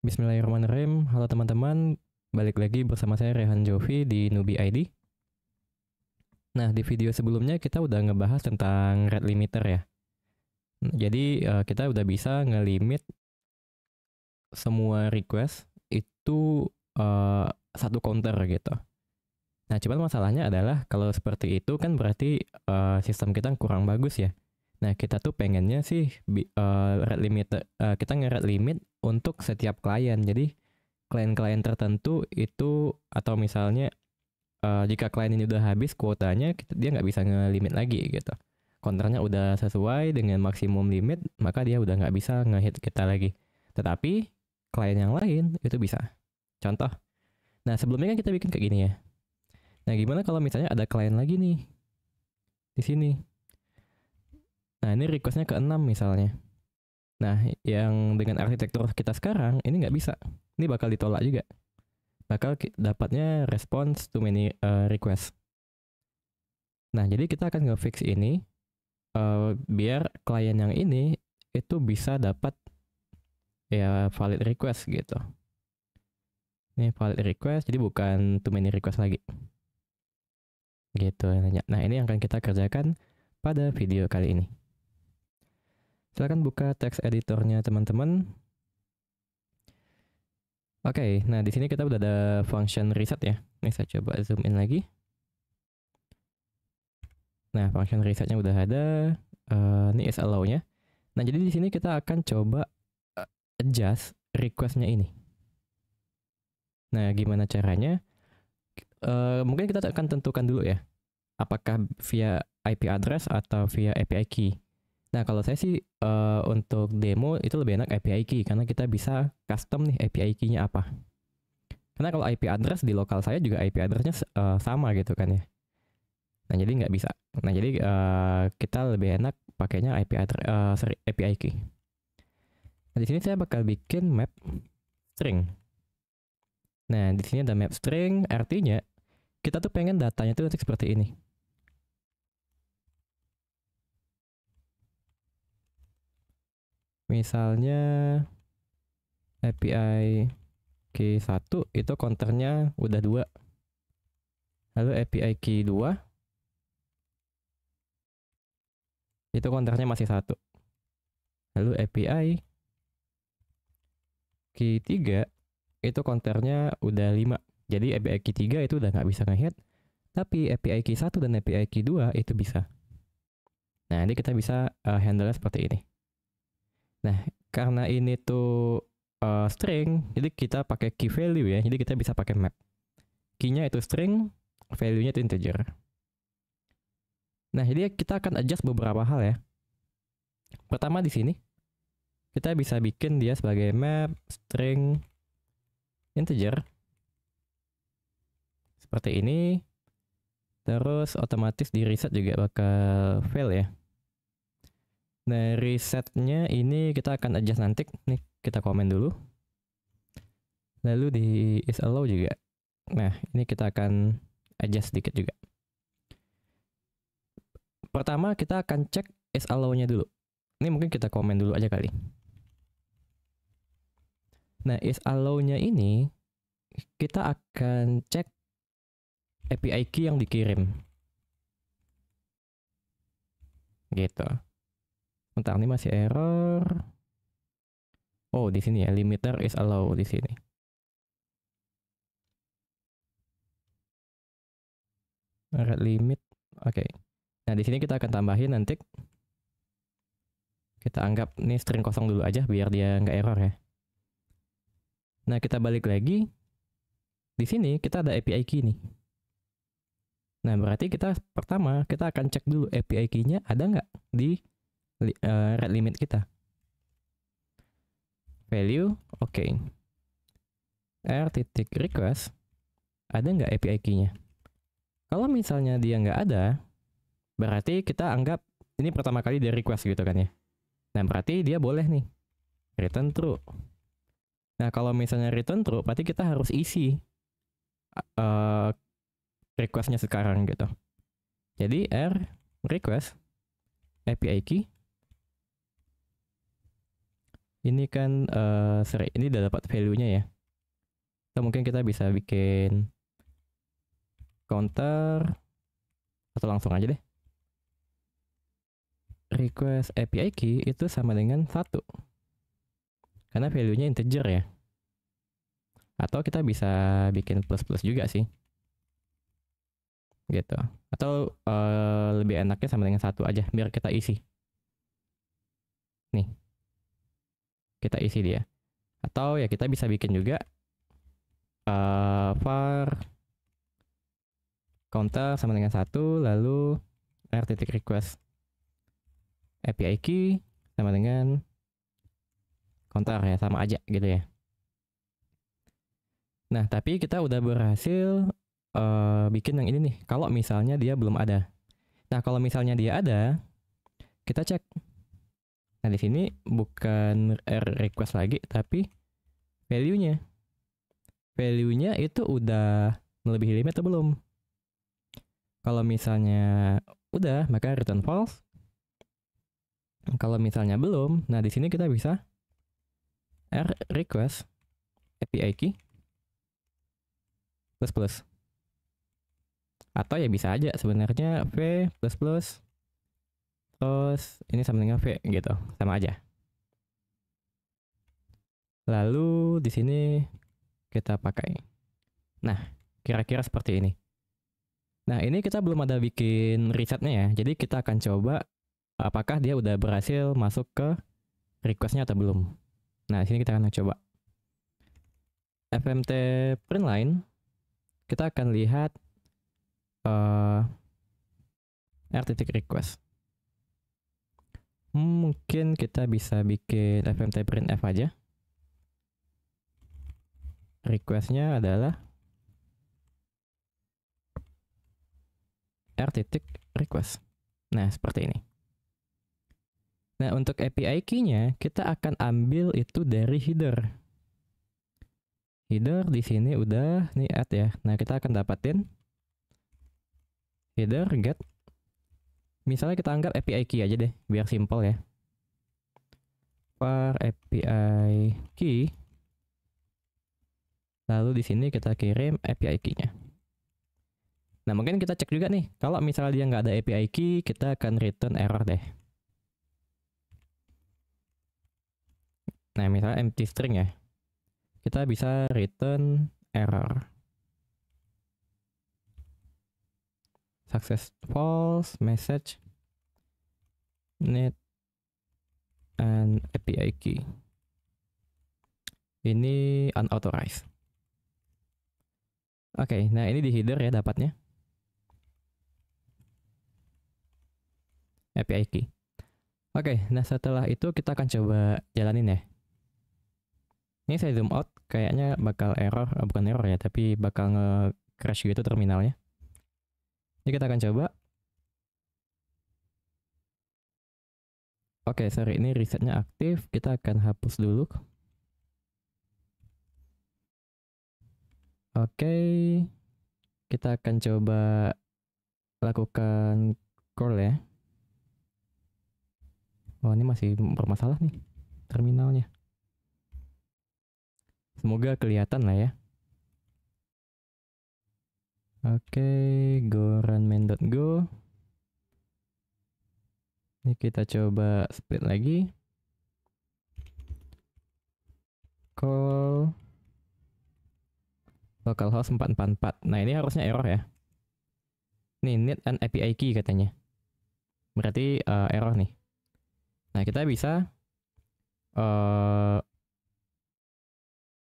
Bismillahirrahmanirrahim. Halo teman-teman, balik lagi bersama saya Rehan Jovi di Nubi ID. Nah, di video sebelumnya kita udah ngebahas tentang rate limiter ya. Jadi kita udah bisa ngelimit semua request itu satu counter gitu. Nah, cuman masalahnya adalah kalau seperti itu kan berarti sistem kita kurang bagus ya. Nah, kita tuh pengennya sih rate limiter, kita nge-rate limit untuk setiap klien. Jadi klien-klien tertentu itu atau misalnya jika klien ini udah habis kuotanya, dia nggak bisa nge-limit lagi gitu. Counternya udah sesuai dengan maksimum limit, maka dia udah nggak bisa nge-hit kita lagi. Tetapi klien yang lain itu bisa. Contoh, nah sebelumnya kan kita bikin kayak gini ya. Nah gimana kalau misalnya ada klien lagi nih di sini. Nah ini requestnya ke 6 misalnya. Nah yang dengan arsitektur kita sekarang ini nggak bisa. Ini bakal ditolak juga. Bakal dapatnya response to many request. Nah, jadi kita akan nge-fix ini biar klien yang ini itu bisa dapat ya valid request gitu. Ini valid request, jadi bukan too many request lagi. Gitu. Nah, ini yang akan kita kerjakan pada video kali ini. Silahkan buka text editornya teman-teman. Oke, nah di sini kita udah ada function reset ya. Ini saya coba zoom in lagi. Nah, function resetnya udah ada. Ini is allow-nya. Nah, jadi di sini kita akan coba adjust request-nya ini. Nah, gimana caranya? Mungkin kita akan tentukan dulu ya. Apakah via IP address atau via API key. Nah, kalau saya sih untuk demo itu lebih enak API key karena kita bisa custom nih API key-nya apa. Karena kalau IP address di lokal saya juga IP address-nya sama gitu kan ya. Nah, jadi nggak bisa. Nah, jadi kita lebih enak pakainya API key. Nah, di sini saya bakal bikin map string. Nah, di sini ada map string, artinya kita tuh pengen datanya tuh nanti seperti ini. Misalnya API key 1 itu counternya udah 2. Lalu API key 2 itu counternya masih 1. Lalu API key 3 itu counternya udah 5. Jadi API key 3 itu udah nggak bisa nge-hit. Tapi API key 1 dan API key 2 itu bisa. Nah, ini kita bisa handle seperti ini. Nah, karena ini tuh string, jadi kita pakai key value ya. Jadi kita bisa pakai map. Key-nya itu string, value-nya itu integer. Nah, jadi kita akan adjust beberapa hal ya. Pertama di sini, kita bisa bikin dia sebagai map string integer. Seperti ini. Terus otomatis di reset juga bakal fail ya. Nah, resetnya ini kita akan adjust nanti. Nih, kita komen dulu. Lalu di is allow juga. Nah, ini kita akan adjust sedikit juga. Pertama, kita akan cek is allow-nya dulu. Ini mungkin kita komen dulu aja kali. Nah, is allow-nya ini kita akan cek API key yang dikirim. Gitu. Bentar, ini masih error. Oh, di sini ya, limiter is allow di sini. Rate limit. Oke. Nah, di sini kita akan tambahin nanti. Kita anggap ini string kosong dulu aja biar dia nggak error ya. Nah, kita balik lagi. Di sini kita ada API key nih. Nah, berarti pertama kita akan cek dulu API key-nya ada nggak di rate limit kita. Value, oke. R.request, ada nggak API key-nya? Kalau misalnya dia nggak ada, berarti kita anggap ini pertama kali dia request gitu kan ya. Nah, berarti dia boleh nih return true. Nah, kalau misalnya return true, berarti kita harus isi request-nya sekarang gitu. Jadi request API key Ini kan ini udah dapat value-nya ya. Atau mungkin kita bisa bikin counter atau langsung aja deh. Request API key itu sama dengan 1. Karena value-nya integer ya. Atau kita bisa bikin plus-plus juga sih. Gitu. Atau lebih enaknya sama dengan 1 aja biar kita isi. Nih. Kita isi dia. Atau ya kita bisa bikin juga var counter sama dengan 1 lalu r.request API key sama dengan counter ya, sama aja gitu ya. Nah, tapi kita udah berhasil bikin yang ini nih. Kalau misalnya dia belum ada. Nah, kalau misalnya dia ada, kita cek. Nah, di sini bukan request lagi, tapi value-nya. Value-nya itu udah melebihi limit atau belum? Kalau misalnya udah, maka return false. Kalau misalnya belum, nah di sini kita bisa request API key plus plus. Atau ya bisa aja sebenarnya v plus plus terus ini sama dengan v gitu, sama aja. Lalu di sini kita pakai. Nah, kira-kira seperti ini. Nah, ini kita belum ada bikin resetnya ya. Jadi kita akan coba apakah dia udah berhasil masuk ke requestnya atau belum. Nah, di sini kita akan coba fmt print line. Kita akan lihat r.request. Mungkin kita bisa bikin fmt printf aja. Requestnya adalah r.request. Nah, seperti ini. Nah, untuk API key-nya kita akan ambil itu dari header. Header di sini udah nih add ya. Nah, kita akan dapatin header get. Misalnya kita anggap API key aja deh, biar simple ya. var API key. Lalu di sini kita kirim API key-nya. Nah, mungkin kita cek juga nih. Kalau misalnya dia nggak ada API key, kita akan return error deh. Nah, misalnya empty string ya. Kita bisa return error. Success false, message need an API key. Ini unauthorized. Oke, nah ini di header ya dapatnya. API key. Oke, nah setelah itu kita akan coba jalanin ya. Ini saya zoom out, kayaknya bakal error, bukan error ya, tapi bakal nge-crash gitu terminalnya. Jadi kita akan coba. Oke, sorry, ini resetnya aktif, kita akan hapus dulu. Oke, kita akan coba lakukan call ya. Oh, ini masih bermasalah nih terminalnya. Semoga kelihatan lah ya. Oke, go run main.go. Ini kita coba split lagi. Call localhost 444. Nah, ini harusnya error ya. Nih, need an API key katanya. Berarti error nih. Nah, kita bisa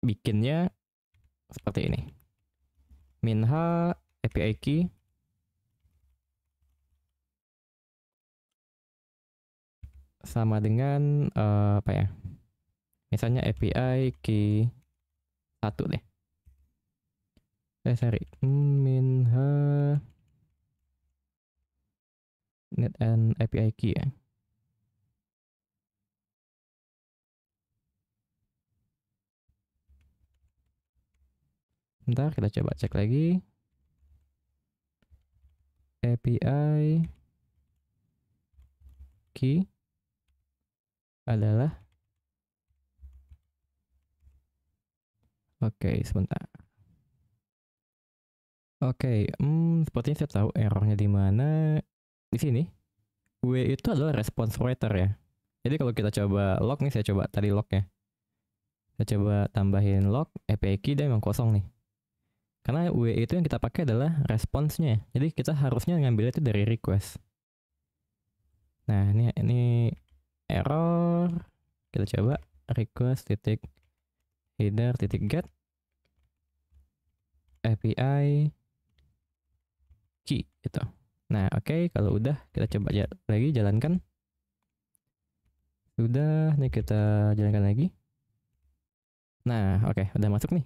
bikinnya seperti ini. Minha API key sama dengan apa ya? Misalnya API key 1 deh. Saya cari minha need an API key ya. Bentar, kita coba cek lagi. API key adalah Oke, sebentar. Oke, sepertinya saya tahu errornya di mana. Di sini, W itu adalah response waiter ya. Jadi kalau kita coba log nih, saya coba tadi log ya. Saya coba tambahin log, API key dia memang kosong nih. Karena W itu yang kita pakai adalah response-nya. Jadi kita harusnya ngambil itu dari request. Nah, ini error. Kita coba request titik header titik get API key gitu. Nah, oke, kalau udah kita coba lagi jalankan. Sudah, nih kita jalankan lagi. Nah, oke, udah masuk nih.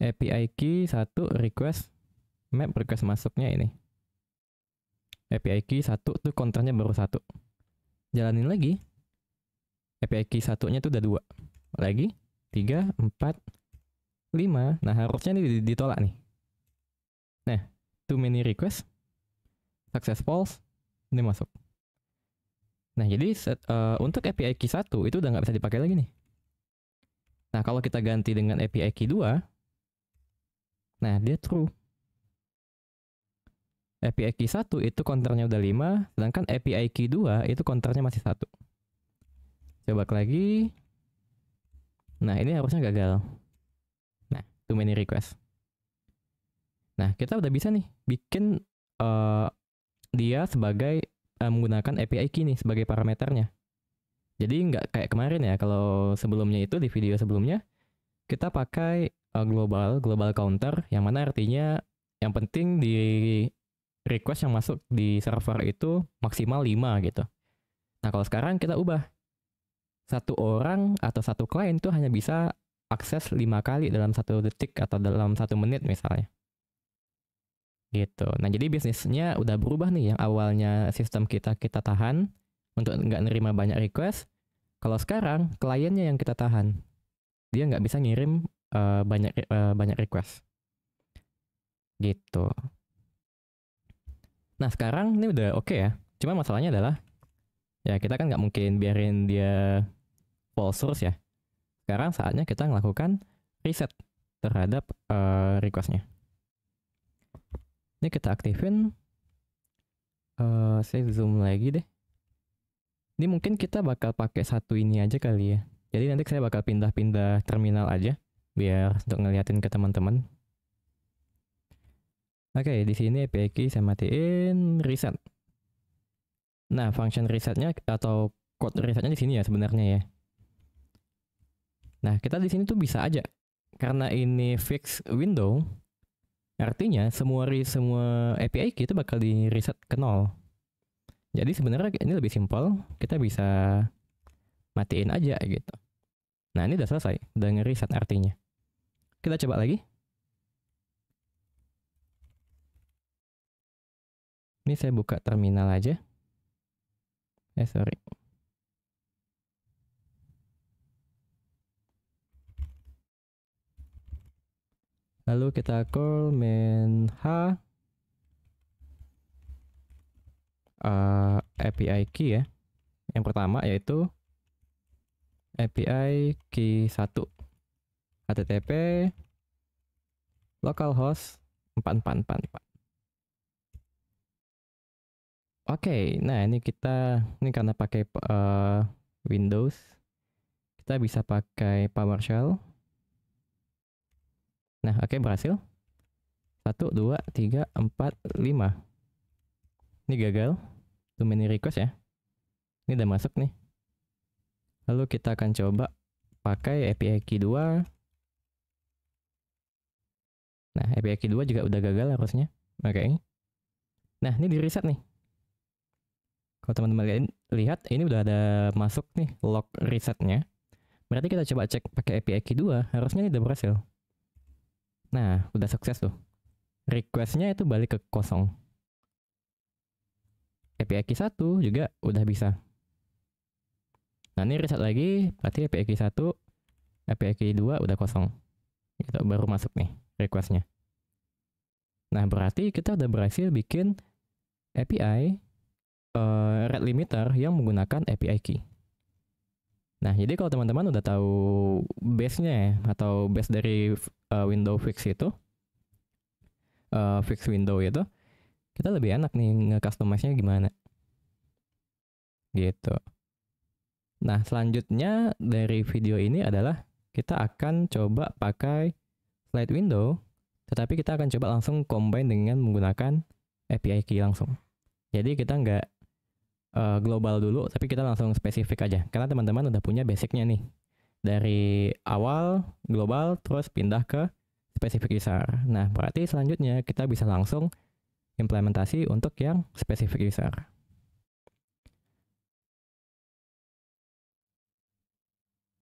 API key 1 request map request masuknya ini. API key 1 tuh counternya baru 1. Jalanin lagi. API key 1-nya tuh udah 2. Lagi 3, 4, 5. Nah, harusnya ini ditolak nih. Nah, too many request. Success false. Ini masuk. Nah, jadi untuk API key 1 itu udah nggak bisa dipakai lagi nih. Nah, kalau kita ganti dengan API key 2, nah dia true. API key 1 itu counternya udah 5, sedangkan API key 2 itu counternya masih 1. Coba lagi. Nah, ini harusnya gagal. Nah, too many request. Nah, kita udah bisa nih bikin dia sebagai menggunakan API key nih sebagai parameternya. Jadi nggak kayak kemarin ya, kalau sebelumnya itu di video sebelumnya kita pakai global counter, yang mana artinya yang penting di request yang masuk di server itu maksimal 5 gitu. Nah, kalau sekarang kita ubah. Satu orang atau satu klien itu hanya bisa akses 5 kali dalam 1 detik atau dalam 1 menit misalnya. Gitu. Nah, jadi bisnisnya udah berubah nih. Yang awalnya sistem kita tahan untuk nggak nerima banyak request. Kalau sekarang kliennya yang kita tahan. Dia nggak bisa ngirim banyak request. Gitu. Nah, sekarang ini udah oke ya. Cuma masalahnya adalah ya kita kan nggak mungkin biarin dia false source ya. Sekarang saatnya kita melakukan reset terhadap requestnya. Ini kita aktifin. Saya zoom lagi deh. Ini mungkin kita bakal pakai satu ini aja kali ya. Jadi nanti saya bakal pindah-pindah terminal aja biar untuk ngeliatin ke teman-teman. Oke, di sini API key saya matiin, reset. Nah, function resetnya atau code resetnya di sini ya sebenarnya ya. Nah, kita di sini tuh bisa aja karena ini fix window. Artinya semua API key itu bakal di reset ke 0. Jadi sebenarnya ini lebih simpel, kita bisa matiin aja gitu. Nah, ini udah selesai, udah nge-reset artinya. Kita coba lagi. Ini saya buka terminal aja. Sorry. Lalu kita call main h API key ya. Yang pertama yaitu API key 1 HTTP localhost 4444. Oke, nah ini karena pakai Windows, kita bisa pakai PowerShell. Nah, oke, berhasil. 1, 2, 3, 4, 5. Ini gagal. Too many request ya. Ini udah masuk nih. Lalu kita akan coba pakai API key 2. Nah, API key 2 juga udah gagal harusnya. Oke. Nah, ini di reset nih. Kalau teman-teman lihat, ini udah ada masuk nih log resetnya. Berarti kita coba cek pakai API key 2, harusnya ini udah berhasil. Nah, udah sukses tuh. Requestnya itu balik ke kosong. API key 1 juga udah bisa. Nah, ini reset lagi, berarti API key 1, API key 2 udah kosong. Gitu, baru masuk nih requestnya. Nah, berarti kita udah berhasil bikin API rate limiter yang menggunakan API key. Nah, jadi kalau teman-teman udah tahu base-nya ya, atau base dari window fix itu, fix window itu, kita lebih enak nih nge-customize-nya gimana gitu. Nah, selanjutnya dari video ini adalah kita akan coba pakai slide window, tetapi kita akan coba langsung combine dengan menggunakan API key langsung. Jadi kita nggak global dulu, tapi kita langsung spesifik aja. Karena teman-teman udah punya basicnya nih. Dari awal global, terus pindah ke spesifik user. Nah, berarti selanjutnya kita bisa langsung implementasi untuk yang spesifik user.